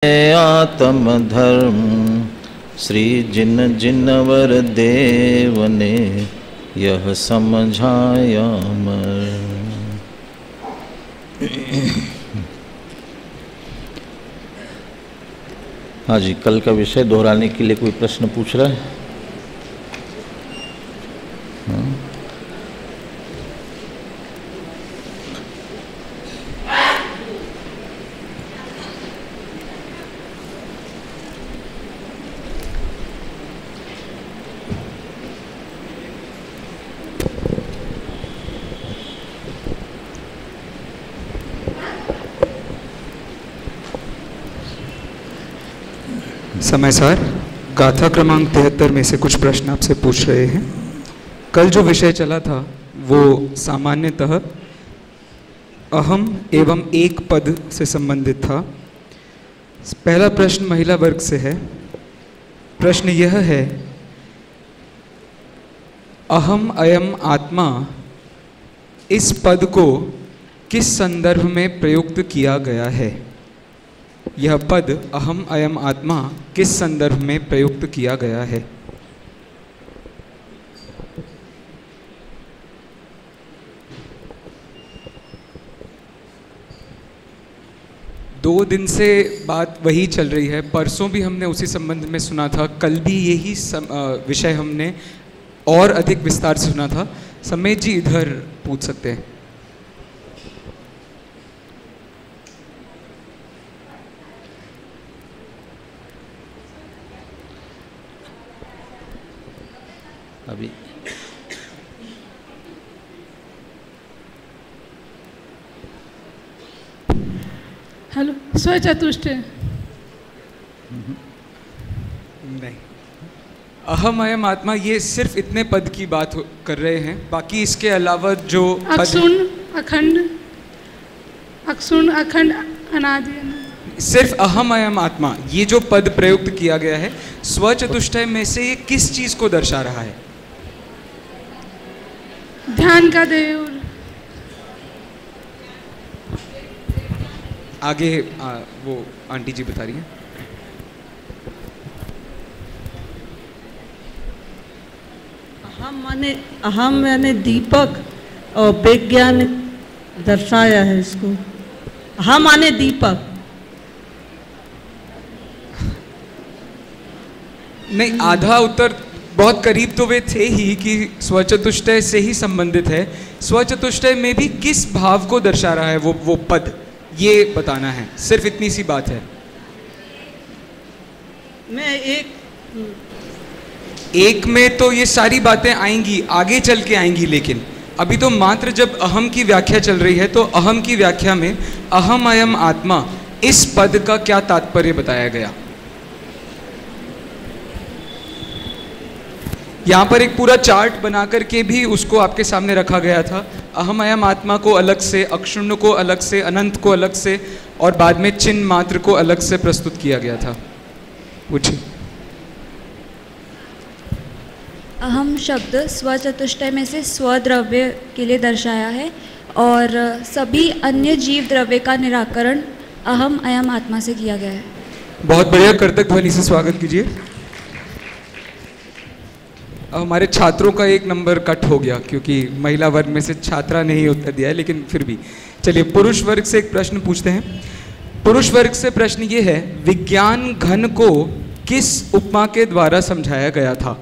आत्म धर्म श्री जिन जिनवर देव ने यह समझाया मर। हाँ जी, कल का विषय दोहराने के लिए कोई प्रश्न पूछ रहा है? समय सर, गाथा क्रमांक 73 में से कुछ प्रश्न आपसे पूछ रहे हैं। कल जो विषय चला था वो सामान्यतः अहम एवं एक पद से संबंधित था। पहला प्रश्न महिला वर्ग से है। प्रश्न यह है, अहम अयम आत्मा इस पद को किस संदर्भ में प्रयुक्त किया गया है? यह पद अहम अयम आत्मा किस संदर्भ में प्रयुक्त किया गया है? दो दिन से बात वही चल रही है। परसों भी हमने उसी संबंध में सुना था, कल भी यही विषय हमने और अधिक विस्तार से सुना था। समेत जी इधर पूछ सकते हैं। अभी हेलो, स्वचतुष्टय नहीं, अहम अयम आत्मा ये सिर्फ इतने पद की बात कर रहे हैं। बाकी इसके अलावा जो अक्षुण अखंड, अक्षुण अखंड अनादि, सिर्फ अहम अयम आत्मा ये जो पद प्रयुक्त किया गया है, स्वचतुष्टय में से ये किस चीज को दर्शा रहा है? ध्यान का देव। आगे वो आंटी जी बता रही हैं। अहम माने दीपक और विज्ञान दर्शाया है इसको। अहम माने दीपक नहीं, आधा उत्तर बहुत करीब तो वे थे ही कि स्वचतुष्टय से ही संबंधित है। स्वचतुष्टय में भी किस भाव को दर्शा रहा है वो पद, ये बताना है। सिर्फ इतनी सी बात है। मैं एक में तो ये सारी बातें आएंगी, आगे चल के आएंगी, लेकिन अभी तो मात्र जब अहम की व्याख्या चल रही है तो अहम की व्याख्या में अहम अयम आत्मा इस पद का क्या तात्पर्य बताया गया। यहाँ पर एक पूरा चार्ट बना करके भी उसको आपके सामने रखा गया था। अहम अयम आत्मा को अलग से, अक्षुण्ण को अलग से, अनंत को अलग से और बाद में चिन्ह मात्र को अलग से प्रस्तुत किया गया था। पूछिए। अहम शब्द स्वचतुष्टय में से स्वद्रव्य के लिए दर्शाया है और सभी अन्य जीव द्रव्य का निराकरण अहम अयम आत्मा से किया गया है। बहुत बढ़िया, कर्तक ध्वनि से स्वागत कीजिए। अब हमारे छात्रों का एक नंबर कट हो गया क्योंकि महिला वर्ग में से छात्रा ने ही उत्तर दिया है, लेकिन फिर भी चलिए पुरुष वर्ग से एक प्रश्न पूछते हैं। पुरुष वर्ग से प्रश्न ये है, विज्ञान घन को किस उपमा के द्वारा समझाया गया था?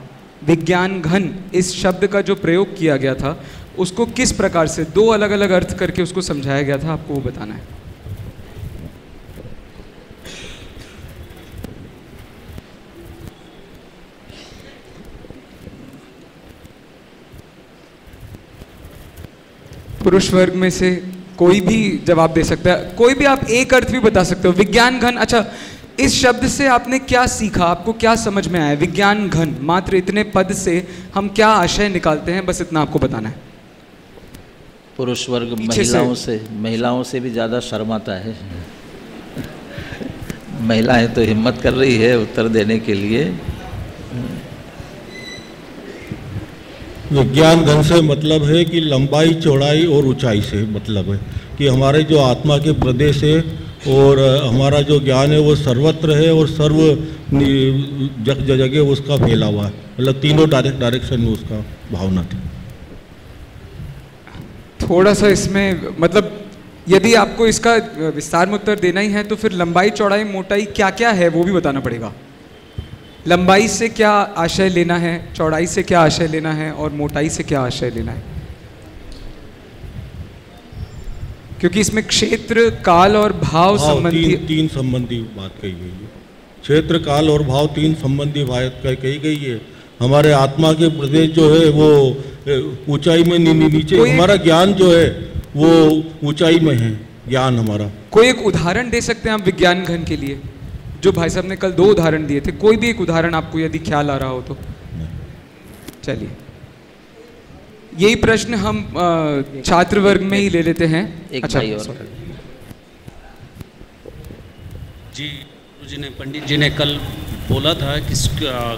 विज्ञान घन इस शब्द का जो प्रयोग किया गया था उसको किस प्रकार से, दो अलग अलग अर्थ करके उसको समझाया गया था, आपको वो बताना है। पुरुष वर्ग में से कोई भी जवाब दे सकता है, कोई भी आप एक अर्थ भी बता सकते हो। विज्ञान घन, अच्छा इस शब्द से आपने क्या सीखा, आपको क्या समझ में आया? विज्ञान घन, मात्र इतने पद से हम क्या आशय निकालते हैं, बस इतना आपको बताना है। पुरुष वर्ग महिलाओं से भी ज़्यादा शर्माता है। महिलाएं तो हिम्मत कर रही है उत्तर देने के लिए। विज्ञान घन से मतलब है कि लंबाई चौड़ाई और ऊंचाई से मतलब है कि हमारे जो आत्मा के प्रदेश है और हमारा जो ज्ञान है वो सर्वत्र है और सर्व जगह उसका फैला हुआ है, मतलब तीनों डायरेक्शन में उसका भावना थी। थोड़ा सा इसमें मतलब यदि आपको इसका विस्तार में उत्तर देना ही है तो फिर लंबाई चौड़ाई मोटाई क्या क्या है वो भी बताना पड़ेगा। लंबाई से क्या आशय लेना है, चौड़ाई से क्या आशय लेना है और मोटाई से क्या आशय लेना है, क्योंकि इसमें क्षेत्र काल और भाव संबंधी तीन संबंधी बात कही गई है। क्षेत्र काल और भाव तीन संबंधी बात कही गई है। हमारे आत्मा के प्रदेश जो है वो ऊंचाई में नीचे, हमारा ज्ञान जो है वो ऊंचाई में है ज्ञान हमारा। कोई एक उदाहरण दे सकते हैं आप विज्ञान घन के लिए? जो भाई साहब ने कल 2 उदाहरण दिए थे, कोई भी एक उदाहरण आपको यदि ख्याल आ रहा हो तो। चलिए, यही प्रश्न हम छात्र वर्ग में ही ले लेते हैं। अच्छा, जी गुरु जी ने, पंडित जी ने कल बोला था कि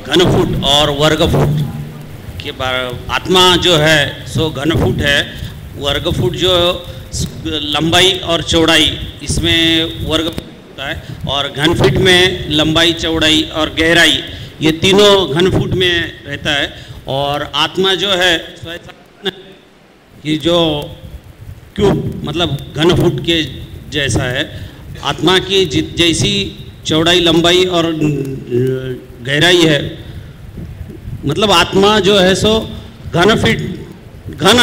घनफुट और वर्गफुट के आत्मा जो है सो घनफुट है, वर्गफुट जो लंबाई और चौड़ाई इसमें वर्ग होता है, और घनफुट में लंबाई चौड़ाई और गहराई ये तीनों घनफुट में रहता है। और आत्मा जो है ये जो क्यूब मतलब घनफुट के जैसा है, आत्मा की जैसी चौड़ाई लंबाई और गहराई है, मतलब आत्मा जो है सो घनफुट घन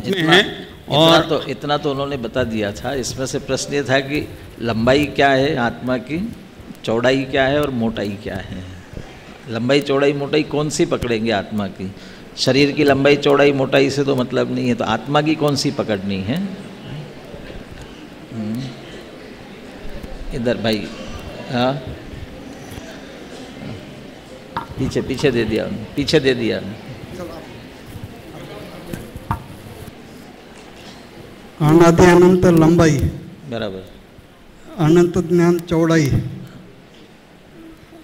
में है। और इतना तो उन्होंने बता दिया था। इसमें से प्रश्न ये था कि लंबाई क्या है आत्मा की, चौड़ाई क्या है और मोटाई क्या है। लंबाई चौड़ाई मोटाई कौन सी पकड़ेंगे आत्मा की? शरीर की लंबाई चौड़ाई मोटाई से तो मतलब नहीं है, तो आत्मा की कौन सी पकड़नी है? इधर भाई, हाँ पीछे दे दिया, पीछे दे दिया। अनादि अनंत लंबाई, बराबर। अनंत ज्ञान चौड़ाई,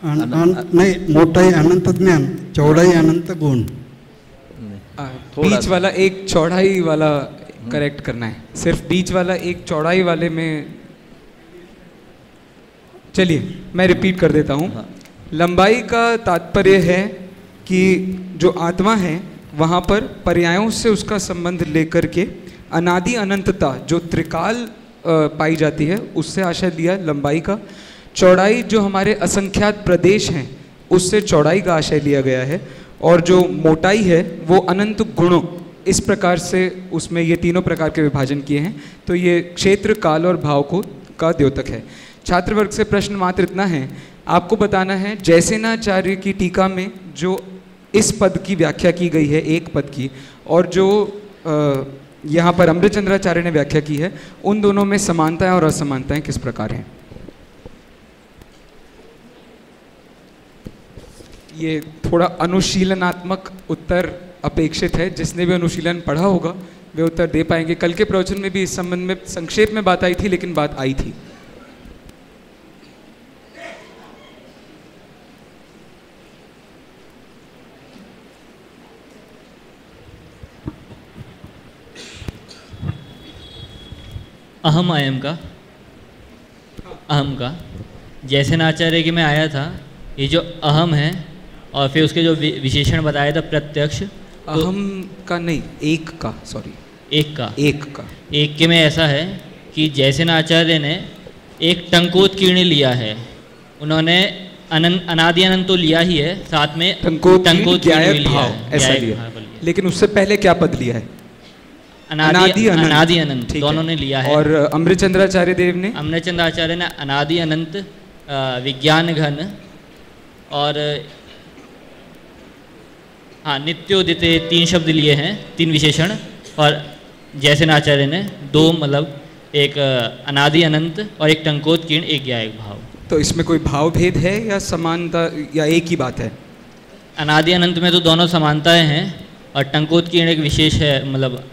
नहीं मोटाई अनंत ज्ञान, चौड़ाई अनंत गुण। बीच वाला एक चौड़ाई वाला करेक्ट करना है, सिर्फ बीच वाला एक चौड़ाई वाले में। चलिए मैं रिपीट कर देता हूँ। लंबाई का तात्पर्य है कि जो आत्मा है वहाँ पर पर्यायों से उसका संबंध लेकर के अनादि अनंतता जो त्रिकाल पाई जाती है उससे आशय लिया लंबाई का। चौड़ाई जो हमारे असंख्यात प्रदेश हैं उससे चौड़ाई का आशय लिया गया है। और जो मोटाई है वो अनंत गुणों, इस प्रकार से उसमें ये तीनों प्रकार के विभाजन किए हैं। तो ये क्षेत्र काल और भाव को का द्योतक है। छात्र वर्ग से प्रश्न मात्र इतना है, आपको बताना है जयसेनाचार्य की टीका में जो इस पद की व्याख्या की गई है एक पद की, और जो यहाँ पर अमृतचंद्राचार्य ने व्याख्या की है, उन दोनों में समानताएं और असमानताएं किस प्रकार हैं। ये थोड़ा अनुशीलनात्मक उत्तर अपेक्षित है। जिसने भी अनुशीलन पढ़ा होगा वे उत्तर दे पाएंगे। कल के प्रवचन में भी इस संबंध में संक्षेप में बात आई थी, लेकिन बात आई थी। अहम का जयसेनाचार्य के में आया था, ये जो अहम है और फिर उसके जो विशेषण बताया था प्रत्यक्ष, अहम का नहीं, एक का, सॉरी एक के में ऐसा है कि जयसेनाचार्य ने एक टंकोत्कीर्ण लिया है। उन्होंने अनादि अनंत तो लिया ही है, साथ में टंकोत्कीर्ण लिया है, ऐसा लिया। लेकिन उससे पहले क्या पद लिया है? अनादि अनंत दोनों ने लिया है। और अमृतचंद्राचार्य देव ने, अमृतचंद्राचार्य ने अनादि अनंत, विज्ञान घन और हाँ नित्योदित, 3 शब्द लिए हैं, 3 विशेषण। और जयसेनाचार्य ने 2, मतलब एक अनादि अनंत और एक टंकोत्कीर्ण, एक ज्ञायक भाव। तो इसमें कोई भाव भेद है या समानता या एक ही बात है? अनादि अनंत में तो दोनों समानताएं हैं और टंकोत्कीर्ण एक विशेष है, मतलब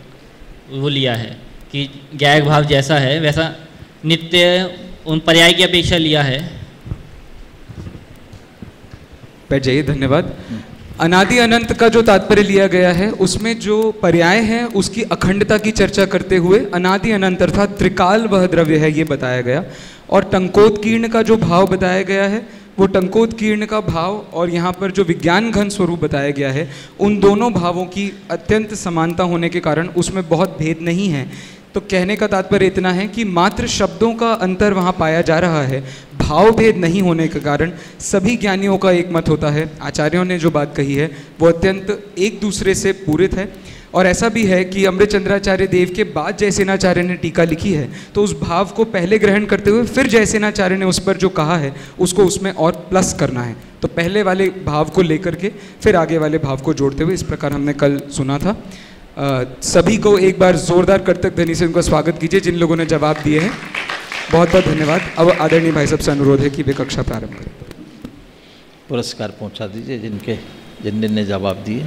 वो लिया है कि ज्ञायक भाव जैसा है वैसा नित्य उन पर्याय की अपेक्षा लिया है। बैठ जाइए, धन्यवाद। अनादि अनंत का जो तात्पर्य लिया गया है उसमें जो पर्याय है उसकी अखंडता की चर्चा करते हुए अनादि अनंत अर्थात त्रिकाल वह द्रव्य है ये बताया गया, और टंकोत्कीर्ण का जो भाव बताया गया है वो टंकोत्कीर्ण का भाव और यहाँ पर जो विज्ञान घन स्वरूप बताया गया है उन दोनों भावों की अत्यंत समानता होने के कारण उसमें बहुत भेद नहीं है। तो कहने का तात्पर्य इतना है कि मात्र शब्दों का अंतर वहाँ पाया जा रहा है, भाव भेद नहीं होने के कारण सभी ज्ञानियों का एक मत होता है। आचार्यों ने जो बात कही है वो अत्यंत एक दूसरे से पूरित है। और ऐसा भी है कि अमृतचंद्राचार्य देव के बाद जयसेनाचार्य ने टीका लिखी है तो उस भाव को पहले ग्रहण करते हुए फिर जयसेनाचार्य ने उस पर जो कहा है उसको उसमें और प्लस करना है, तो पहले वाले भाव को लेकर के फिर आगे वाले भाव को जोड़ते हुए इस प्रकार हमने कल सुना था। सभी को एक बार जोरदार कर्तक ध्वनि से उनका स्वागत कीजिए जिन लोगों ने जवाब दिए हैं। बहुत बहुत धन्यवाद। अब आदरणीय भाई साहब से अनुरोध है कि वे कक्षा प्रारंभ करें। पुरस्कार पहुंचा दीजिए जिनने जवाब दिए।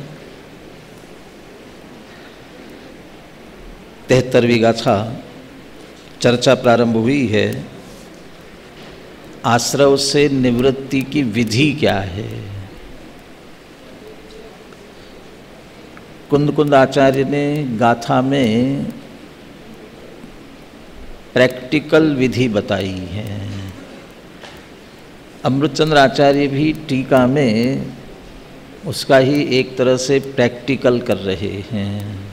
73वीं गाथा चर्चा प्रारंभ हुई है। आश्रव से निवृत्ति की विधि क्या है? कुंद आचार्य ने गाथा में प्रैक्टिकल विधि बताई है। अमृतचंद्र आचार्य भी टीका में उसका ही एक तरह से प्रैक्टिकल कर रहे हैं।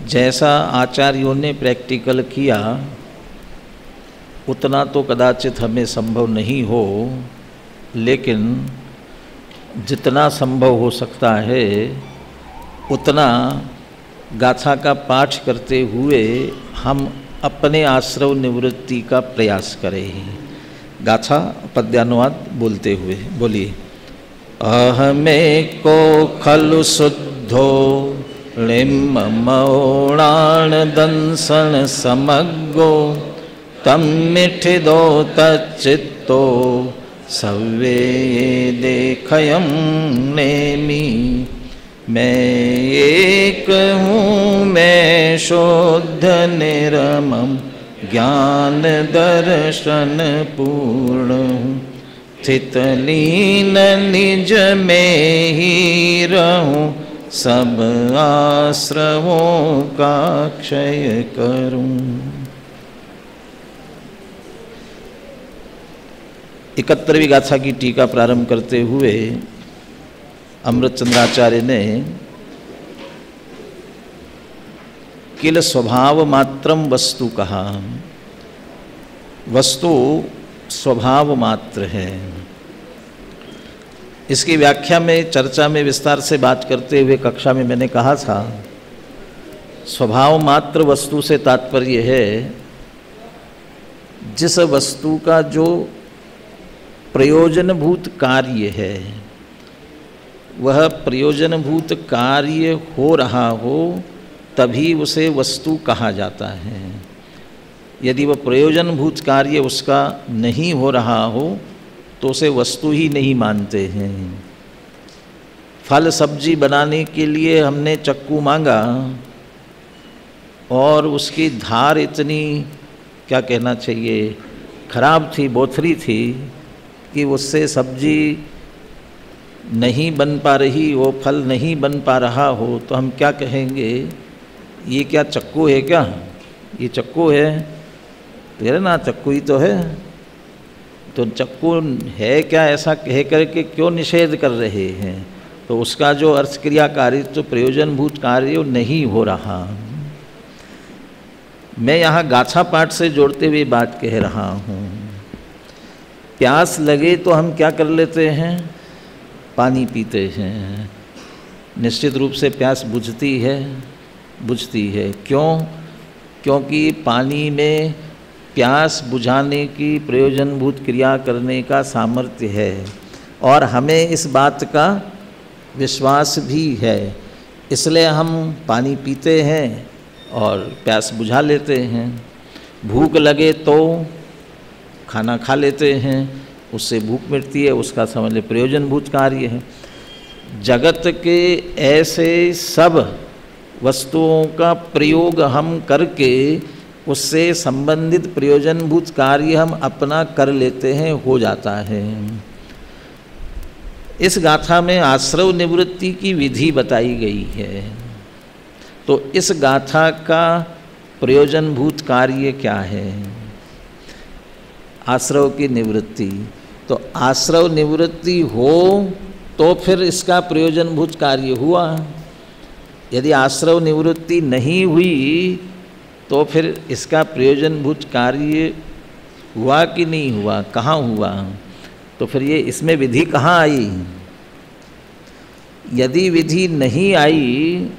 जैसा आचार्यों ने प्रैक्टिकल किया उतना तो कदाचित हमें संभव नहीं हो, लेकिन जितना संभव हो सकता है उतना गाथा का पाठ करते हुए हम अपने आश्रव निवृत्ति का प्रयास करें। गाथा पद्यानुवाद बोलते हुए बोलिए। अहमे को खलु शुद्धो लिम्ब मौणाण दंसन समग्गो तम मिठिदो तच्चित्तो सव्वे देखयम नेमी। मैं एक हूँ मैं शुद्ध निरमम ज्ञान दर्शन पूर्ण हूँ। स्थित लीन निज में ही रहूँ सब आश्रवों का क्षय करूं। 71वीं गाथा की टीका प्रारंभ करते हुए अमृतचंद्राचार्य ने किल स्वभाव मात्रम वस्तु कहा। वस्तु स्वभाव मात्र है। इसकी व्याख्या में चर्चा में विस्तार से बात करते हुए कक्षा में मैंने कहा था, स्वभाव मात्र वस्तु से तात्पर्य है जिस वस्तु का जो प्रयोजनभूत कार्य है वह प्रयोजनभूत कार्य हो रहा हो तभी उसे वस्तु कहा जाता है। यदि वह प्रयोजनभूत कार्य उसका नहीं हो रहा हो तो उसे वस्तु ही नहीं मानते हैं। फल सब्जी बनाने के लिए हमने चक्कू मांगा और उसकी धार इतनी, क्या कहना चाहिए, खराब थी, बोथरी थी कि उससे सब्जी नहीं बन पा रही, वो फल नहीं बन पा रहा हो तो हम क्या कहेंगे, ये क्या चक्कू है क्या, ये चक्कू है? तेरे ना चक्कू ही तो है। तो चक्कू है क्या ऐसा कह करके क्यों निषेध कर रहे हैं? तो उसका जो अर्थ क्रिया कार्य तो प्रयोजनभूत कार्य नहीं हो रहा। मैं यहाँ गाथा पाठ से जोड़ते हुए बात कह रहा हूँ। प्यास लगे तो हम क्या कर लेते हैं, पानी पीते हैं। निश्चित रूप से प्यास बुझती है। क्यों? क्योंकि पानी में प्यास बुझाने की प्रयोजनभूत क्रिया करने का सामर्थ्य है और हमें इस बात का विश्वास भी है, इसलिए हम पानी पीते हैं और प्यास बुझा लेते हैं। भूख लगे तो खाना खा लेते हैं, उससे भूख मिटती है, उसका समझ ले प्रयोजनभूत कार्य है। जगत के ऐसे सब वस्तुओं का प्रयोग हम करके उससे संबंधित प्रयोजनभूत कार्य हम अपना कर लेते हैं, हो जाता है। इस गाथा में आश्रव निवृत्ति की विधि बताई गई है। तो इस गाथा का प्रयोजनभूत कार्य क्या है? आश्रव की निवृत्ति। तो आश्रव निवृत्ति हो तो फिर इसका प्रयोजनभूत कार्य हुआ। यदि आश्रव निवृत्ति नहीं हुई तो फिर इसका प्रयोजनभूत कार्य हुआ कि नहीं हुआ, कहाँ हुआ? तो फिर ये इसमें विधि कहाँ आई? यदि विधि नहीं आई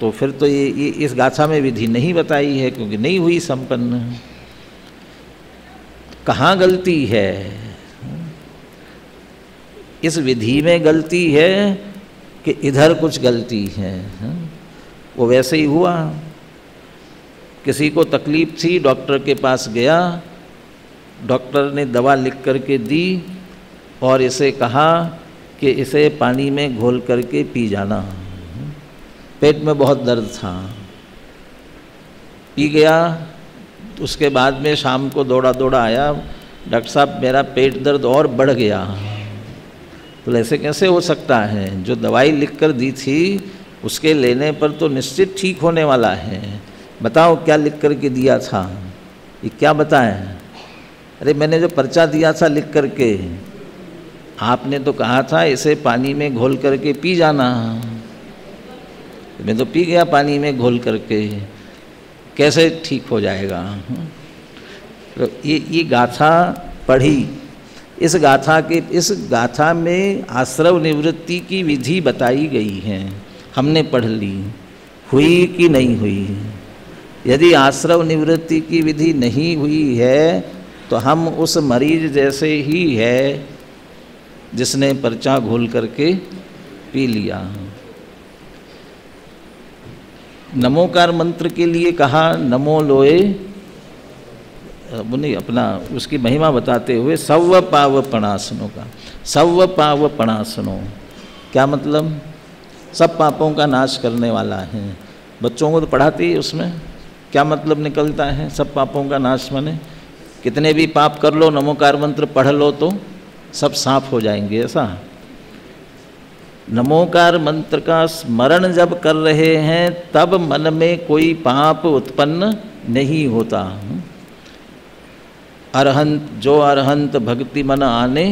तो फिर तो ये इस गाथा में विधि नहीं बताई है, क्योंकि नहीं हुई संपन्न। कहाँ गलती है? इस विधि में गलती है कि इधर कुछ गलती है? वो वैसे ही हुआ। किसी को तकलीफ थी, डॉक्टर के पास गया, डॉक्टर ने दवा लिख करके दी और इसे कहा कि इसे पानी में घोल करके पी जाना। पेट में बहुत दर्द था, पी गया। उसके बाद में शाम को दौड़ा दौड़ा आया, डॉक्टर साहब मेरा पेट दर्द और बढ़ गया। तो ऐसे कैसे हो सकता है? जो दवाई लिख कर दी थी उसके लेने पर तो निश्चित ठीक होने वाला है। बताओ क्या लिख कर के दिया था? ये क्या बताएं? अरे मैंने जो पर्चा दिया था लिख कर के, आपने तो कहा था इसे पानी में घोल करके पी जाना। मैं तो पी गया पानी में घोल करके, कैसे ठीक हो जाएगा? तो ये गाथा पढ़ी। इस गाथा में आश्रव निवृत्ति की विधि बताई गई है, हमने पढ़ ली। हुई कि नहीं हुई? यदि आश्रव निवृत्ति की विधि नहीं हुई है तो हम उस मरीज जैसे ही है जिसने पर्चा घोल करके पी लिया। नमोकार मंत्र के लिए कहा नमो लोए, नहीं अपना उसकी महिमा बताते हुए सव्व पाव पणासनों का। सव्व पाव पणासनों क्या मतलब? सब पापों का नाश करने वाला है। बच्चों को तो पढ़ाते ही उसमें क्या मतलब निकलता है? सब पापों का नाश माने कितने भी पाप कर लो, नमोकार मंत्र पढ़ लो तो सब साफ हो जाएंगे, ऐसा? नमोकार मंत्र का स्मरण जब कर रहे हैं तब मन में कोई पाप उत्पन्न नहीं होता। अरहंत जो अरहंत भक्ति मन आने,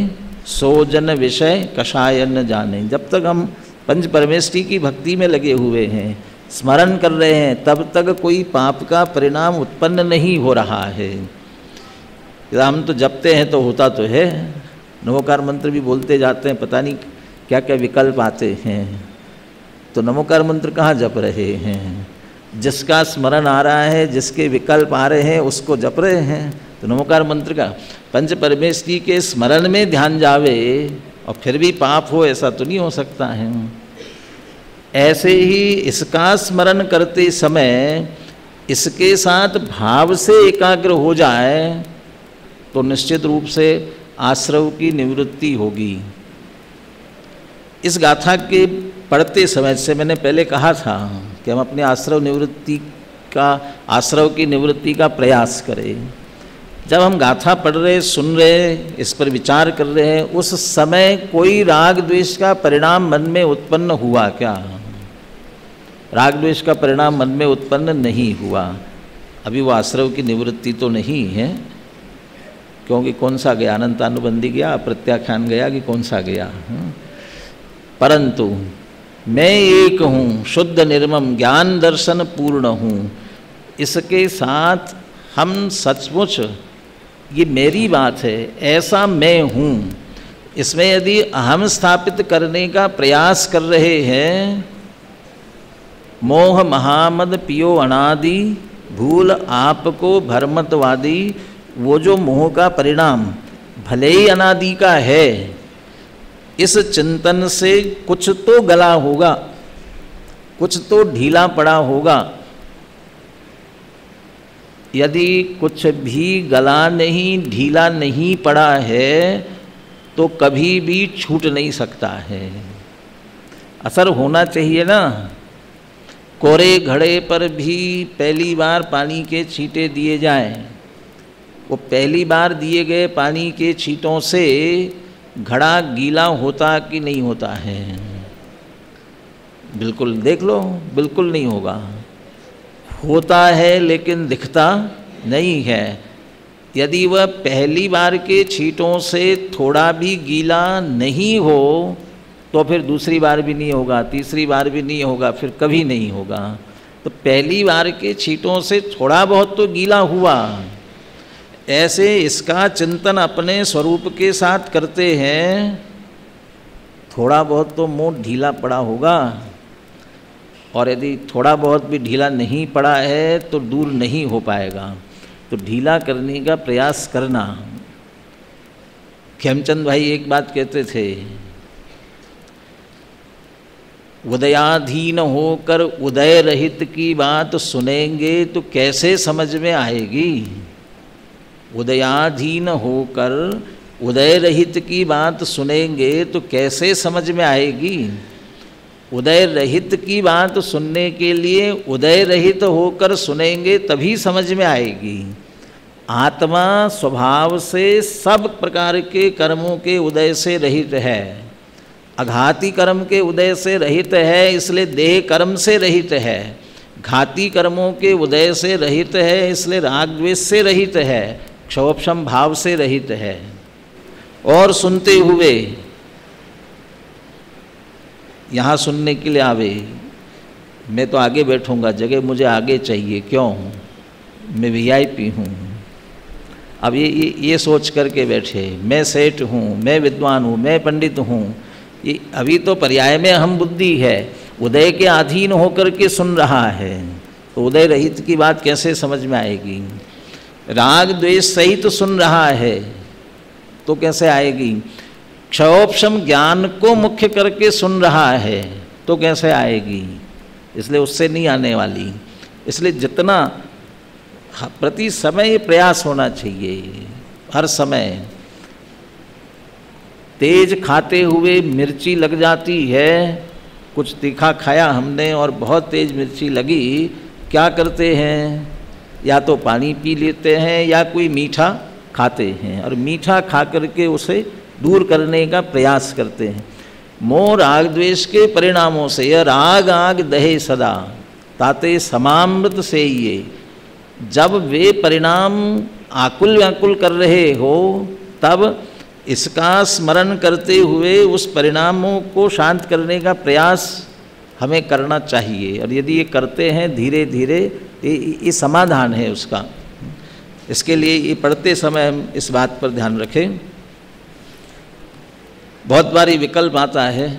सो जन विषय कषाय न जाने। जब तक हम पंच परमेष्ठी की भक्ति में लगे हुए हैं, स्मरण कर रहे हैं, तब तक कोई पाप का परिणाम उत्पन्न नहीं हो रहा है। हम तो जपते हैं तो होता तो है, नमोकार मंत्र भी बोलते जाते हैं, पता नहीं क्या क्या विकल्प आते हैं। तो नमोकार मंत्र कहाँ जप रहे हैं? जिसका स्मरण आ रहा है, जिसके विकल्प आ रहे हैं, उसको जप रहे हैं। तो नमोकार मंत्र का पंच परमेष्ठी के स्मरण में ध्यान जावे और फिर भी पाप हो, ऐसा तो नहीं हो सकता है। ऐसे ही इसका स्मरण करते समय इसके साथ भाव से एकाग्र हो जाए तो निश्चित रूप से आश्रव की निवृत्ति होगी। इस गाथा के पढ़ते समय से मैंने पहले कहा था कि हम अपने आश्रव की निवृत्ति का प्रयास करें। जब हम गाथा पढ़ रहे, सुन रहे, इस पर विचार कर रहे हैं, उस समय कोई राग द्वेष का परिणाम मन में उत्पन्न हुआ क्या? राग द्वेष का परिणाम मन में उत्पन्न नहीं हुआ। अभी वो आश्रव की निवृत्ति तो नहीं है, क्योंकि कौन सा गया? अनंतानुबंधी गया, प्रत्याख्यान गया कि कौन सा गया? परंतु मैं एक हूँ, शुद्ध निर्मम ज्ञान दर्शन पूर्ण हूँ। इसके साथ हम सचमुच, ये मेरी बात है, ऐसा मैं हूँ, इसमें यदि अहम स्थापित करने का प्रयास कर रहे हैं, मोह महामद पियो अनादि भूल आपको भरमतवादी, वो जो मोह का परिणाम भले ही अनादि का है, इस चिंतन से कुछ तो गला होगा, कुछ तो ढीला पड़ा होगा। यदि कुछ भी गला नहीं, ढीला नहीं पड़ा है तो कभी भी छूट नहीं सकता है। असर होना चाहिए ना। कोरे घड़े पर भी पहली बार पानी के छींटे दिए जाएं, वो पहली बार दिए गए पानी के छींटों से घड़ा गीला होता कि नहीं होता है? बिल्कुल देख लो, बिल्कुल नहीं होगा। होता है लेकिन दिखता नहीं है। यदि वह पहली बार के छींटों से थोड़ा भी गीला नहीं हो तो फिर दूसरी बार भी नहीं होगा, तीसरी बार भी नहीं होगा, फिर कभी नहीं होगा। तो पहली बार के छींटों से थोड़ा बहुत तो गीला हुआ। ऐसे इसका चिंतन अपने स्वरूप के साथ करते हैं, थोड़ा बहुत तो मुंह ढीला पड़ा होगा, और यदि थोड़ा बहुत भी ढीला नहीं पड़ा है तो दूर नहीं हो पाएगा। तो ढीला करने का प्रयास करना। खेमचंद भाई एक बात कहते थे, उदयाधीन होकर उदय रहित की बात सुनेंगे तो कैसे समझ में आएगी? उदयाधीन होकर उदय रहित की बात सुनेंगे तो कैसे समझ में आएगी? उदय रहित की बात सुनने के लिए उदय रहित होकर सुनेंगे तभी समझ में आएगी। आत्मा स्वभाव से सब प्रकार के कर्मों के उदय से रहित है। अघाती कर्म के उदय से रहित है, इसलिए देह कर्म से रहित है। घाती कर्मों के उदय से रहित है, इसलिए राग द्वेष से रहित है, क्षोभशम भाव से रहित है। और सुनते हुए यहाँ सुनने के लिए आवे, मैं तो आगे बैठूंगा, जगह मुझे आगे चाहिए, क्यों? मैं वीआईपी हूँ। अब ये सोच करके बैठे, मैं सेठ हूँ, मैं विद्वान हूँ, मैं पंडित हूँ, ये अभी तो पर्याय में हम बुद्धि है। उदय के अधीन होकर के सुन रहा है तो उदय रहित की बात कैसे समझ में आएगी? राग द्वेष सहित तो सुन रहा है तो कैसे आएगी? क्षयोपशम ज्ञान को मुख्य करके सुन रहा है तो कैसे आएगी? इसलिए उससे नहीं आने वाली। इसलिए जितना प्रति समय ये प्रयास होना चाहिए, हर समय। तेज खाते हुए मिर्ची लग जाती है, कुछ तीखा खाया हमने और बहुत तेज मिर्ची लगी, क्या करते हैं? या तो पानी पी लेते हैं या कोई मीठा खाते हैं, और मीठा खा करके उसे दूर करने का प्रयास करते हैं। मोह राग द्वेष के परिणामों से यह राग आग दहे सदा ताते समामृत से ये, जब वे परिणाम आकुल व्याकुल कर रहे हो तब इसका स्मरण करते हुए उस परिणामों को शांत करने का प्रयास हमें करना चाहिए। और यदि ये करते हैं धीरे धीरे, ये समाधान है उसका। इसके लिए ये पढ़ते समय हम इस बात पर ध्यान रखें। बहुत बारी विकल्प आता है,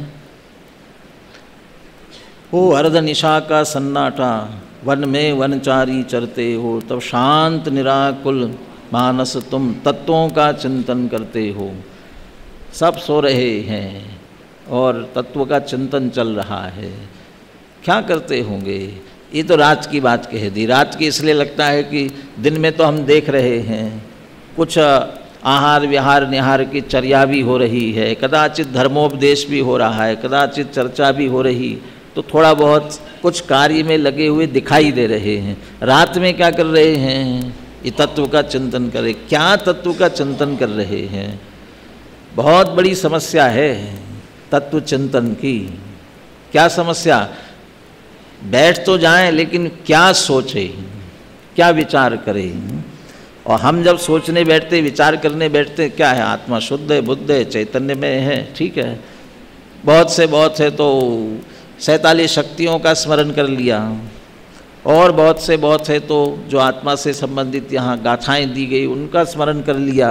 हो अर्ध निशा का सन्नाटा, वन में वनचारी चरते हो, तब शांत निराकुल मानस तुम तत्वों का चिंतन करते हो। सब सो रहे हैं और तत्व का चिंतन चल रहा है, क्या करते होंगे? ये तो रात की बात कह दी। रात की इसलिए लगता है कि दिन में तो हम देख रहे हैं, कुछ आहार विहार निहार की चर्या भी हो रही है, कदाचित धर्मोपदेश भी हो रहा है, कदाचित चर्चा भी हो रही, तो थोड़ा बहुत कुछ कार्य में लगे हुए दिखाई दे रहे हैं। रात में क्या कर रहे हैं? ये तत्व का चिंतन करें। क्या तत्व का चिंतन कर रहे हैं? बहुत बड़ी समस्या है तत्व चिंतन की। क्या समस्या? बैठ तो जाएं लेकिन क्या सोचें, क्या विचार करें? और हम जब सोचने बैठते, विचार करने बैठते, क्या है? आत्मा शुद्ध है, बुद्ध है, चैतन्य में है, ठीक है। बहुत है तो 47 शक्तियों का स्मरण कर लिया, और बहुत है तो जो आत्मा से संबंधित यहाँ गाथाएं दी गई उनका स्मरण कर लिया,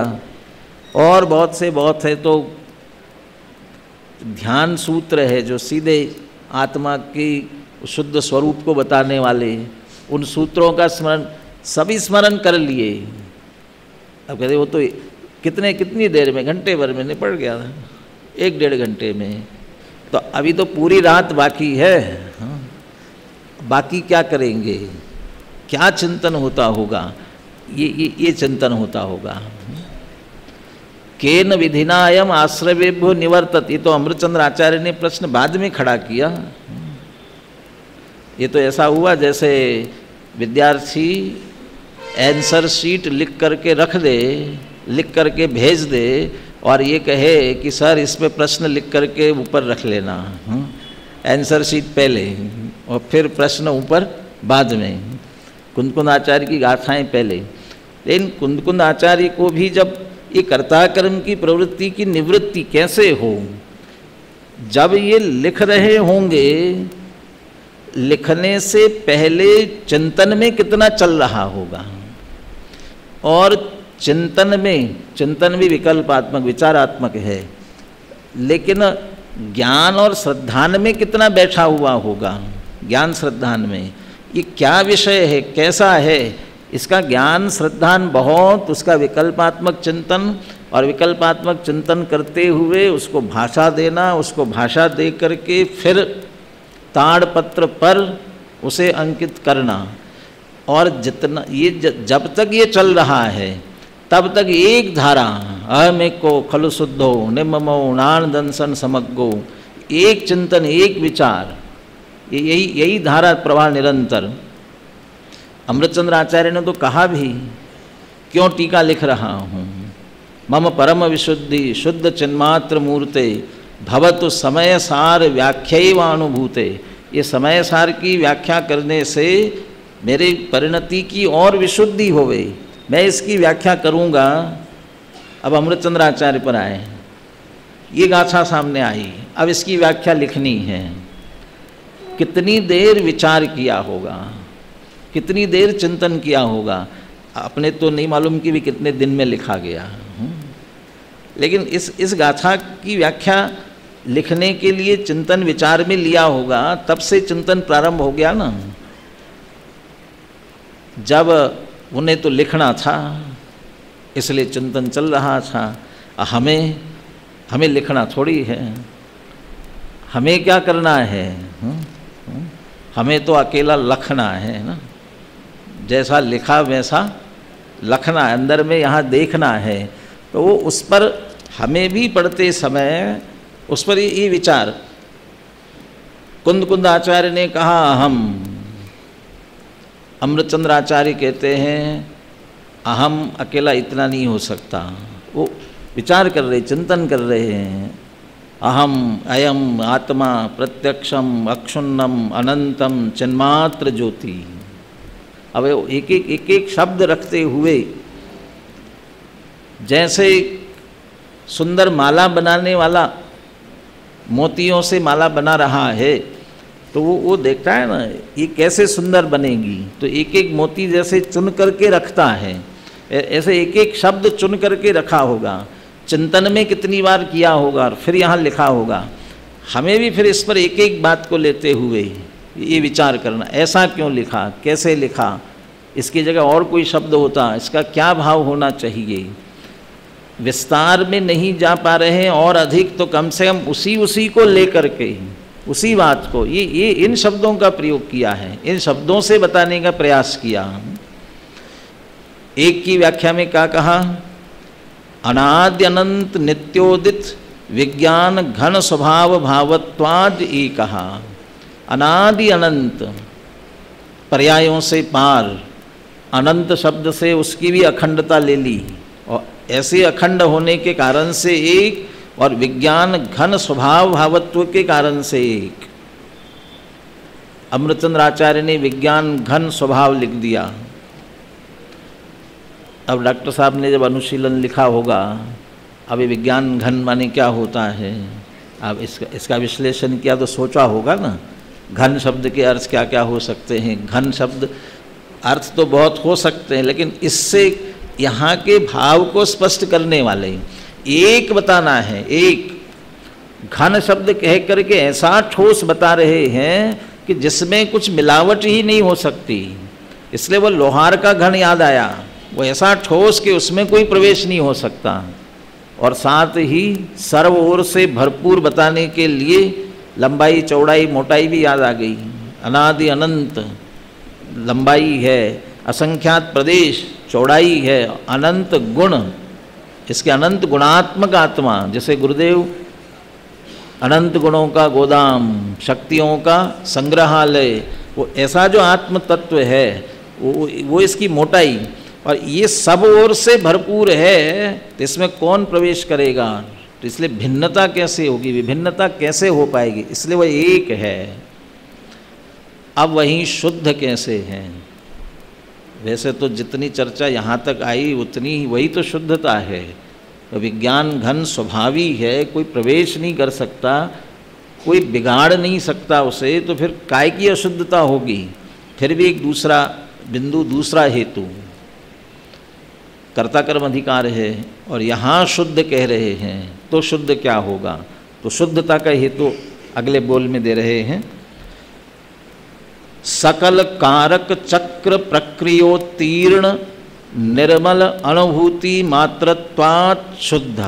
और बहुत है तो ध्यान सूत्र है जो सीधे आत्मा की शुद्ध स्वरूप को बताने वाले, उन सूत्रों का स्मरण, सभी स्मरण कर लिए। अब कहते वो तो कितनी देर में, घंटे भर में निपट गया था, 1-1.5 घंटे में। तो अभी तो पूरी रात बाकी है। हाँ, बाकी क्या करेंगे? क्या चिंतन होता होगा? ये चिंतन होता होगा। केन विधिना अयम आश्रवेभ्यो निवर्तत, ये तो अमृतचंद्र आचार्य ने प्रश्न बाद में खड़ा किया। ये तो ऐसा हुआ जैसे विद्यार्थी आंसर शीट लिख करके रख दे, लिख करके भेज दे, और ये कहे कि सर इस पे प्रश्न लिख करके ऊपर रख लेना, आंसर शीट पहले और फिर प्रश्न ऊपर बाद में, कुंदकुंद आचार्य की गाथाएं पहले। लेकिन कुंदकुंद आचार्य को भी जब ये कर्ता कर्म की प्रवृत्ति की निवृत्ति कैसे हो, जब ये लिख रहे होंगे, लिखने से पहले चिंतन में कितना चल रहा होगा, और चिंतन भी विकल्पात्मक विचारात्मक है, लेकिन ज्ञान और श्रद्धान में कितना बैठा हुआ होगा। ज्ञान श्रद्धान में ये क्या विषय है, कैसा है, इसका ज्ञान श्रद्धान बहुत, उसका विकल्पात्मक चिंतन, और विकल्पात्मक चिंतन करते हुए उसको भाषा देना, उसको भाषा दे करके फिर ताड़पत्र पर उसे अंकित करना। और जितना ये जब तक ये चल रहा है तब तक एक धारा अमेको खलु शुद्धो निम्मो नान दंसन समग्गो, एक चिंतन एक विचार, यही धारा प्रवाह निरंतर। अमृतचंद्र आचार्य ने तो कहा भी, क्यों टीका लिख रहा हूँ, मम परम विशुद्धि शुद्ध चिन्मात्र मूर्ते भवतु समय सार व्याख्यैवानुभूते। ये समय सार की व्याख्या करने से मेरे परिणति की और विशुद्धि होवे, मैं इसकी व्याख्या करूँगा। अब अमृतचंद्र आचार्य पर आए, ये गाथा सामने आई, अब इसकी व्याख्या लिखनी है। कितनी देर विचार किया होगा, कितनी देर चिंतन किया होगा, अपने तो नहीं मालूम कि भी कितने दिन में लिखा गया। लेकिन इस गाथा की व्याख्या लिखने के लिए चिंतन विचार में लिया होगा, तब से चिंतन प्रारंभ हो गया ना। जब उन्हें तो लिखना था इसलिए चिंतन चल रहा था, हमें लिखना थोड़ी है, हमें क्या करना है, हमें तो अकेला लखना है ना, जैसा लिखा वैसा लखना है, अंदर में यहाँ देखना है। तो वो उस पर हमें भी पढ़ते समय उस पर ये विचार। कुंदकुंद आचार्य ने कहा अहम, अमृतचंद्र आचार्य कहते हैं अहम अकेला इतना नहीं हो सकता। वो विचार कर रहे, चिंतन कर रहे हैं। अहम अयम आत्मा प्रत्यक्षम अक्षुन्नम अनंतम चिन्मात्र ज्योति। अब एक एक शब्द रखते हुए, जैसे सुंदर माला बनाने वाला मोतियों से माला बना रहा है, तो वो देखता है ना ये कैसे सुंदर बनेगी, तो एक एक मोती जैसे चुन करके रखता है, ऐसे एक एक शब्द चुन करके रखा होगा, चिंतन में कितनी बार किया होगा और फिर यहाँ लिखा होगा। हमें भी फिर इस पर एक एक बात को लेते हुए ये विचार करना, ऐसा क्यों लिखा, कैसे लिखा, इसकी जगह और कोई शब्द होता, इसका क्या भाव होना चाहिए। विस्तार में नहीं जा पा रहे हैं, और अधिक तो कम से कम उसी को लेकर के, उसी बात को, ये इन शब्दों का प्रयोग किया है, इन शब्दों से बताने का प्रयास किया। एक की व्याख्या में क्या कहा, अनाद्य अनंत नित्योदित विज्ञान घन स्वभाव भावत्वाद ये कहा। अनादि अनंत पर्यायों से पार, अनंत शब्द से उसकी भी अखंडता ले ली, और ऐसे अखंड होने के कारण से एक, और विज्ञान घन स्वभाव भावत्व के कारण से एक। अमृतचंद्र आचार्य ने विज्ञान घन स्वभाव लिख दिया। अब डॉक्टर साहब ने जब अनुशीलन लिखा होगा, अब ये विज्ञान घन माने क्या होता है, अब इसका विश्लेषण किया तो सोचा होगा ना, घन शब्द के अर्थ क्या क्या हो सकते हैं। घन शब्द अर्थ तो बहुत हो सकते हैं, लेकिन इससे यहाँ के भाव को स्पष्ट करने वाले एक बताना है। एक घन शब्द कह करके ऐसा ठोस बता रहे हैं कि जिसमें कुछ मिलावट ही नहीं हो सकती, इसलिए वो लोहार का घन याद आया। वो ऐसा ठोस कि उसमें कोई प्रवेश नहीं हो सकता, और साथ ही सर्व ओर से भरपूर बताने के लिए लंबाई चौड़ाई मोटाई भी याद आ गई। अनादि अनंत लंबाई है, असंख्यात प्रदेश चौड़ाई है, अनंत गुण, इसके अनंत गुणात्मक आत्मा, जैसे गुरुदेव अनंत गुणों का गोदाम, शक्तियों का संग्रहालय, वो ऐसा जो आत्म तत्व है वो इसकी मोटाई। और ये सब ओर से भरपूर है, तो इसमें कौन प्रवेश करेगा? तो इसलिए भिन्नता कैसे होगी, विभिन्नता कैसे हो पाएगी? इसलिए वह एक है। अब वहीं शुद्ध कैसे हैं? वैसे तो जितनी चर्चा यहाँ तक आई उतनी वही तो शुद्धता है। तो विज्ञान घन स्वभावी है, कोई प्रवेश नहीं कर सकता, कोई बिगाड़ नहीं सकता उसे, तो फिर काय की अशुद्धता होगी? फिर भी एक दूसरा बिंदु, दूसरा हेतु कर्ता कर्म अधिकार है, और यहाँ शुद्ध कह रहे हैं, तो शुद्ध क्या होगा? तो शुद्धता का हेतु अगले बोल में दे रहे हैं। सकल कारक चक्र प्रक्रियोत्तीर्ण निर्मल अनुभूति मात्रत्वात् शुद्ध।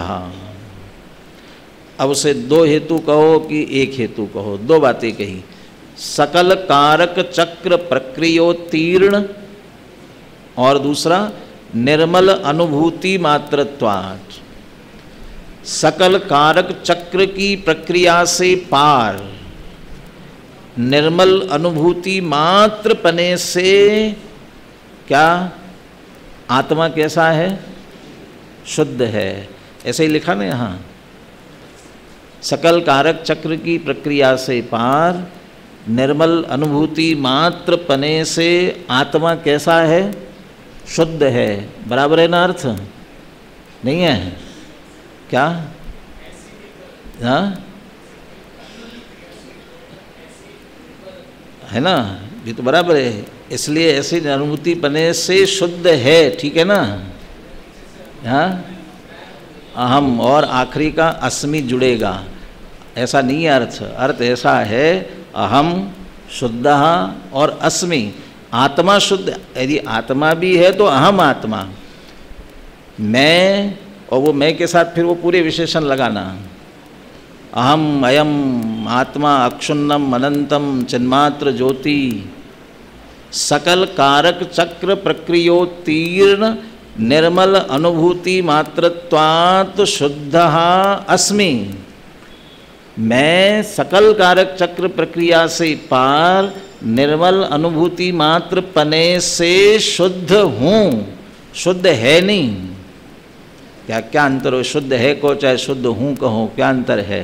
अब उसे दो हेतु कहो कि एक हेतु कहो, दो बातें कही। सकल कारक चक्र प्रक्रियोत्तीर्ण और दूसरा निर्मल अनुभूति मात्रत्वात्। सकल कारक चक्र की प्रक्रिया से पार, निर्मल अनुभूति मात्र पने से क्या आत्मा कैसा है? शुद्ध है। ऐसे ही लिखा ना यहाँ, सकल कारक चक्र की प्रक्रिया से पार, निर्मल अनुभूति मात्र पने से आत्मा कैसा है? शुद्ध है। बराबर है ना अर्थ? नहीं है क्या? हाँ है ना, ये तो बराबर है। इसलिए ऐसी अनुभूति पने से शुद्ध है, ठीक है ना? हाँ, अहम और आखिरी का अस्मि जुड़ेगा, ऐसा नहीं है अर्थ। अर्थ ऐसा है, अहम शुद्ध और अस्मि, आत्मा शुद्ध। यदि आत्मा भी है तो अहम आत्मा, मैं, और वो मैं के साथ फिर वो पूरे विशेषण लगाना, अहम अयम आत्मा अक्षुन्नम अनंतम चिन्मात्र ज्योति सकल कारक चक्र प्रक्रियोत्तीर्ण निर्मल अनुभूति मात्रत्वात् शुद्ध अस्मि। मैं सकल कारक चक्र प्रक्रिया से पार, निर्मल अनुभूति मात्र पने से शुद्ध हूँ। शुद्ध है नहीं, क्या क्या अंतर हो? शुद्ध है को चाहे शुद्ध हूँ कहो, क्या अंतर है?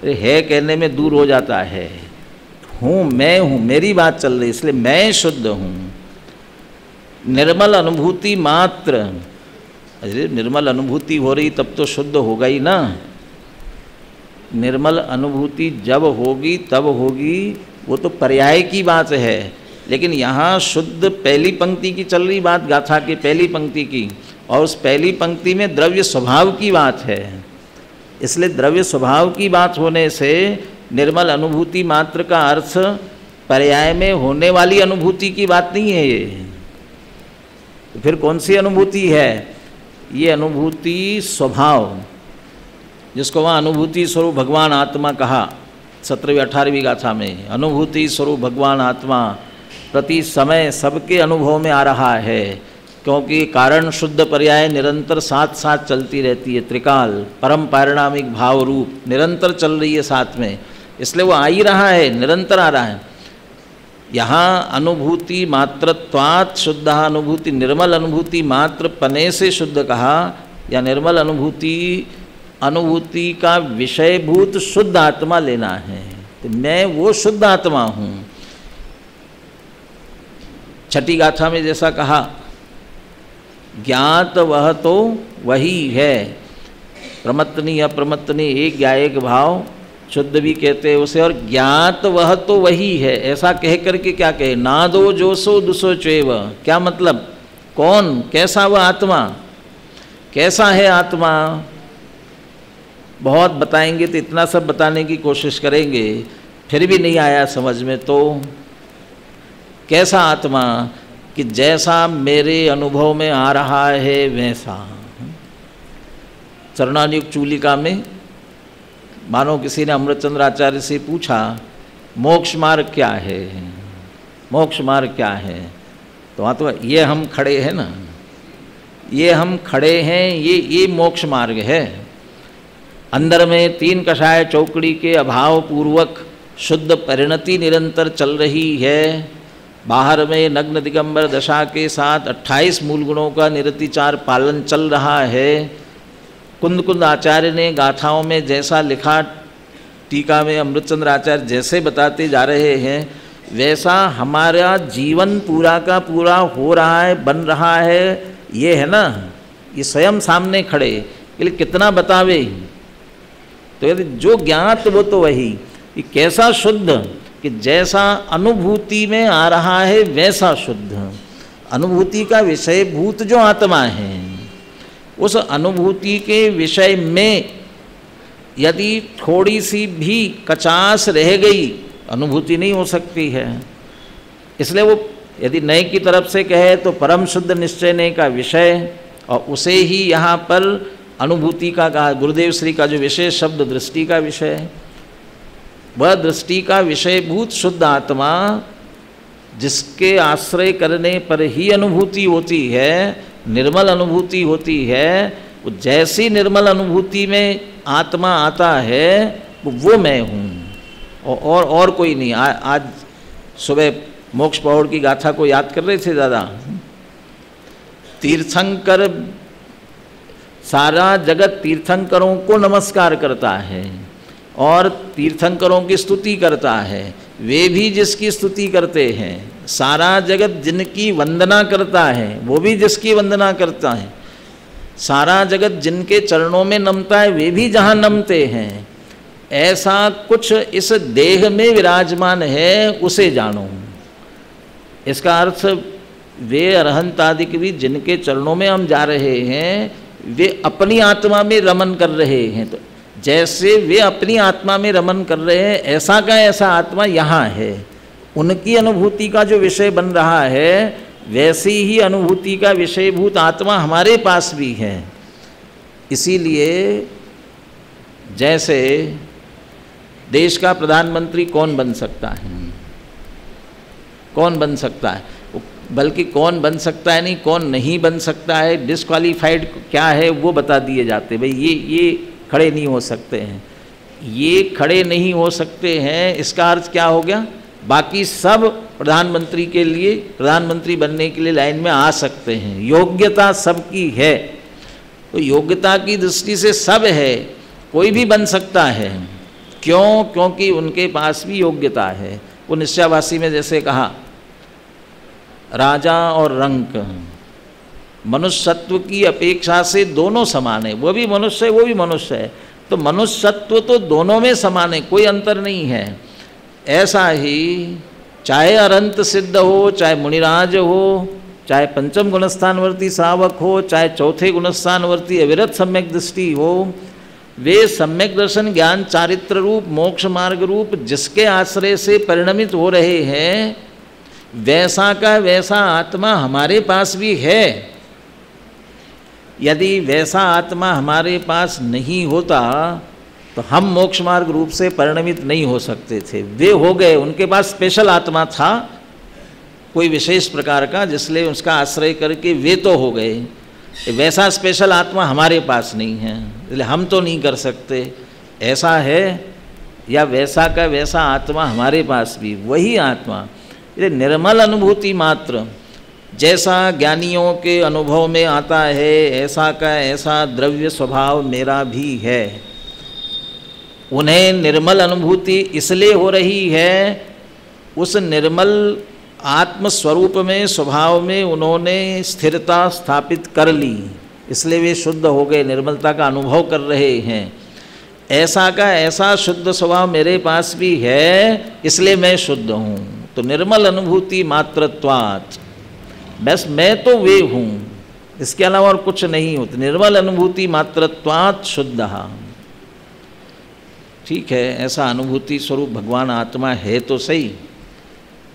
है कहने में दूर हो जाता है। हूँ, मैं हूँ, मेरी बात चल रही, इसलिए मैं शुद्ध हूँ। निर्मल अनुभूति मात्र, अरे निर्मल अनुभूति हो रही तब तो शुद्ध होगा ही ना। निर्मल अनुभूति जब होगी तब होगी, वो तो पर्याय की बात है। लेकिन यहाँ शुद्ध पहली पंक्ति की चल रही बात, गाथा की पहली पंक्ति की, और उस पहली पंक्ति में द्रव्य स्वभाव की बात है। इसलिए द्रव्य स्वभाव की बात होने से निर्मल अनुभूति मात्र का अर्थ पर्याय में होने वाली अनुभूति की बात नहीं है ये। तो फिर कौन सी अनुभूति है? ये अनुभूति स्वभाव, जिसको वहाँ अनुभूति स्वरूप भगवान आत्मा कहा 17वीं 18वीं गाथा में। अनुभूति स्वरूप भगवान आत्मा प्रति समय सबके अनुभव में आ रहा है, क्योंकि कारण शुद्ध पर्याय निरंतर साथ साथ चलती रहती है। त्रिकाल परम पारिणामिक भाव रूप निरंतर चल रही है साथ में, इसलिए वो आ ही रहा है, निरंतर आ रहा है। यहाँ अनुभूति मात्रत्वात् शुद्ध, अनुभूति निर्मल अनुभूति मात्र पने से शुद्ध कहा, या निर्मल अनुभूति का विषयभूत शुद्ध आत्मा लेना है। तो मैं वो शुद्ध आत्मा हूँ। छठी गाथा में जैसा कहा, ज्ञात वह तो वही है, प्रमत्तनी अप्रमत्तनी एक या एक भाव, शुद्ध भी कहते हैं उसे, और ज्ञात वह तो वही है। ऐसा कह करके क्या कहे? नादो जोसो दुसो चेव। क्या मतलब? कौन, कैसा वह आत्मा? कैसा है आत्मा? बहुत बताएंगे तो इतना सब बताने की कोशिश करेंगे, फिर भी नहीं आया समझ में। तो कैसा आत्मा? कि जैसा मेरे अनुभव में आ रहा है वैसा। चरणायुक्त चूलिका में मानो किसी ने अमृतचंद्र आचार्य से पूछा, मोक्ष मार्ग क्या है? मोक्ष मार्ग क्या है? तो वहाँ तो ये हम खड़े हैं ना, ये हम खड़े हैं, ये मोक्ष मार्ग है। अंदर में 3 कषाय चौकड़ी के अभाव पूर्वक शुद्ध परिणति निरंतर चल रही है। बाहर में नग्न दिगंबर दशा के साथ 28 मूल गुणों का निरतिचार पालन चल रहा है। कुंद कुंद आचार्य ने गाथाओं में जैसा लिखा, टीका में अमृतचंद्र आचार्य जैसे बताते जा रहे हैं, वैसा हमारा जीवन पूरा का पूरा हो रहा है, बन रहा है। ये है ना, ये स्वयं सामने खड़े, इसलिए कितना बतावे। तो यदि जो ज्ञात वो तो वही, कि कैसा शुद्ध, कि जैसा अनुभूति में आ रहा है वैसा शुद्ध। अनुभूति का विषयभूत जो आत्मा है, उस अनुभूति के विषय में यदि थोड़ी सी भी कचास रह गई, अनुभूति नहीं हो सकती है। इसलिए वो यदि नए की तरफ से कहे तो परम शुद्ध निश्चय ने का विषय, और उसे ही यहाँ पर अनुभूति का कहा। गुरुदेव श्री का जो विशेष शब्द दृष्टि का विषय है, वह दृष्टि का विषयभूत शुद्ध आत्मा, जिसके आश्रय करने पर ही अनुभूति होती है, निर्मल अनुभूति होती है। वो जैसी निर्मल अनुभूति में आत्मा आता है, वो मैं हूँ और कोई नहीं। आज सुबह मोक्ष पौड़ की गाथा को याद कर रहे थे दादा। तीर्थंकर, सारा जगत तीर्थंकरों को नमस्कार करता है और तीर्थंकरों की स्तुति करता है, वे भी जिसकी स्तुति करते हैं। सारा जगत जिनकी वंदना करता है, वो भी जिसकी वंदना करता है। सारा जगत जिनके चरणों में नमता है, वे भी जहाँ नमते हैं। ऐसा कुछ इस देह में विराजमान है, उसे जानो। इसका अर्थ वे अरहंत आदि भी जिनके चरणों में हम जा रहे हैं, वे अपनी आत्मा में रमन कर रहे हैं। तो जैसे वे अपनी आत्मा में रमन कर रहे हैं, ऐसा का ऐसा आत्मा यहाँ है। उनकी अनुभूति का जो विषय बन रहा है, वैसी ही अनुभूति का विषयभूत आत्मा हमारे पास भी है। इसीलिए जैसे देश का प्रधानमंत्री कौन बन सकता है, कौन बन सकता है, बल्कि कौन बन सकता है नहीं, कौन नहीं बन सकता है, डिस्क्वालीफाइड क्या है वो बता दिए जाते। भाई ये खड़े नहीं हो सकते हैं, ये खड़े नहीं हो सकते हैं। इसका अर्थ क्या हो गया, बाकी सब प्रधानमंत्री के लिए, प्रधानमंत्री बनने के लिए लाइन में आ सकते हैं। योग्यता सबकी है, तो योग्यता की दृष्टि से सब है, कोई भी बन सकता है। क्यों? क्योंकि उनके पास भी योग्यता है। वो निश्चयवासी में जैसे कहा, राजा और रंक मनुष्यत्व की अपेक्षा से दोनों समान है। वो भी मनुष्य है, वो भी मनुष्य है, तो मनुष्यत्व तो दोनों में समान है, कोई अंतर नहीं है। ऐसा ही चाहे अरंत सिद्ध हो, चाहे मुनिराज हो, चाहे पंचम गुणस्थानवर्ती श्रावक हो, चाहे चौथे गुणस्थानवर्ती अविरत सम्यक दृष्टि हो, वे सम्यक दर्शन ज्ञान चारित्र रूप मोक्ष मार्ग रूप जिसके आश्रय से परिणमित हो रहे हैं, वैसा का वैसा आत्मा हमारे पास भी है। यदि वैसा आत्मा हमारे पास नहीं होता तो हम मोक्ष मार्ग रूप से परिणमित नहीं हो सकते थे। वे हो गए, उनके पास स्पेशल आत्मा था कोई विशेष प्रकार का, जिसलिए उसका आश्रय करके वे तो हो गए। वैसा स्पेशल आत्मा हमारे पास नहीं है, इसलिए हम तो नहीं कर सकते। ऐसा है या वैसा का वैसा आत्मा हमारे पास भी, वही आत्मा ये निर्मल अनुभूति मात्र, जैसा ज्ञानियों के अनुभव में आता है, ऐसा का ऐसा द्रव्य स्वभाव मेरा भी है। उन्हें निर्मल अनुभूति इसलिए हो रही है, उस निर्मल आत्मस्वरूप में, स्वभाव में उन्होंने स्थिरता स्थापित कर ली, इसलिए वे शुद्ध हो गए, निर्मलता का अनुभव कर रहे हैं। ऐसा का ऐसा शुद्ध स्वभाव मेरे पास भी है, इसलिए मैं शुद्ध हूँ। तो निर्मल अनुभूति मात्रत्वात्, बस मैं तो वे हूँ, इसके अलावा और कुछ नहीं होता। निर्मल अनुभूति मात्रत्वात् शुद्ध। ठीक है, ऐसा अनुभूति स्वरूप भगवान आत्मा है तो सही,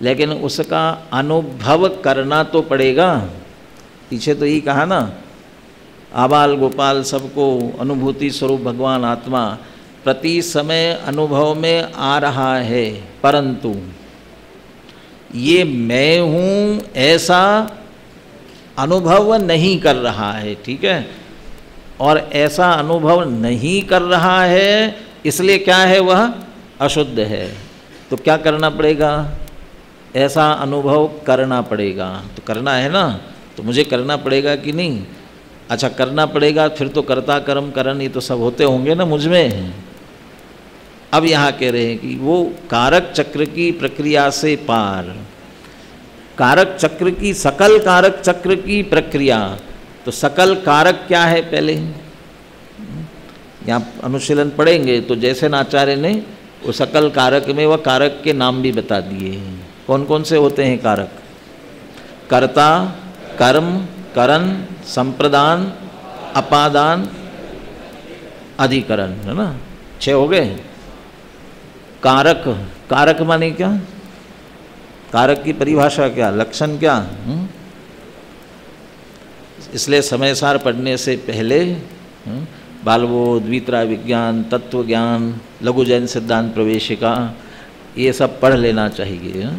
लेकिन उसका अनुभव करना तो पड़ेगा। पीछे तो यही कहा ना, आबाल गोपाल सबको अनुभूति स्वरूप भगवान आत्मा प्रति समय अनुभव में आ रहा है, परंतु ये मैं हूँ ऐसा अनुभव नहीं कर रहा है। ठीक है, और ऐसा अनुभव नहीं कर रहा है, इसलिए क्या है, वह अशुद्ध है। तो क्या करना पड़ेगा, ऐसा अनुभव करना पड़ेगा। तो करना है ना, तो मुझे करना पड़ेगा कि नहीं? अच्छा करना पड़ेगा, फिर तो कर्ता कर्म करण ये तो सब होते होंगे ना मुझ में। अब यहाँ कह रहे हैं कि वो कारक चक्र की प्रक्रिया से पार, कारक चक्र की, सकल कारक चक्र की प्रक्रिया। तो सकल कारक क्या है पहले यहाँ अनुशीलन पढ़ेंगे तो जैसे आचार्य ने वो सकल कारक में वह कारक के नाम भी बता दिए। कौन कौन से होते हैं कारक? कर्ता, कर्म, करण, संप्रदान, अपादान, अधिकरण, है ना? 6 हो गए। कारक, कारक माने क्या? कारक की परिभाषा क्या, लक्षण क्या? इसलिए समय सार पढ़ने से पहले बालबोध, वीतराग विज्ञान, तत्व ज्ञान, लघु जैन सिद्धांत प्रवेशिका ये सब पढ़ लेना चाहिए।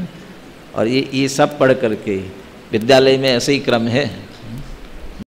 और ये सब पढ़ करके विद्यालय में ऐसे ही क्रम है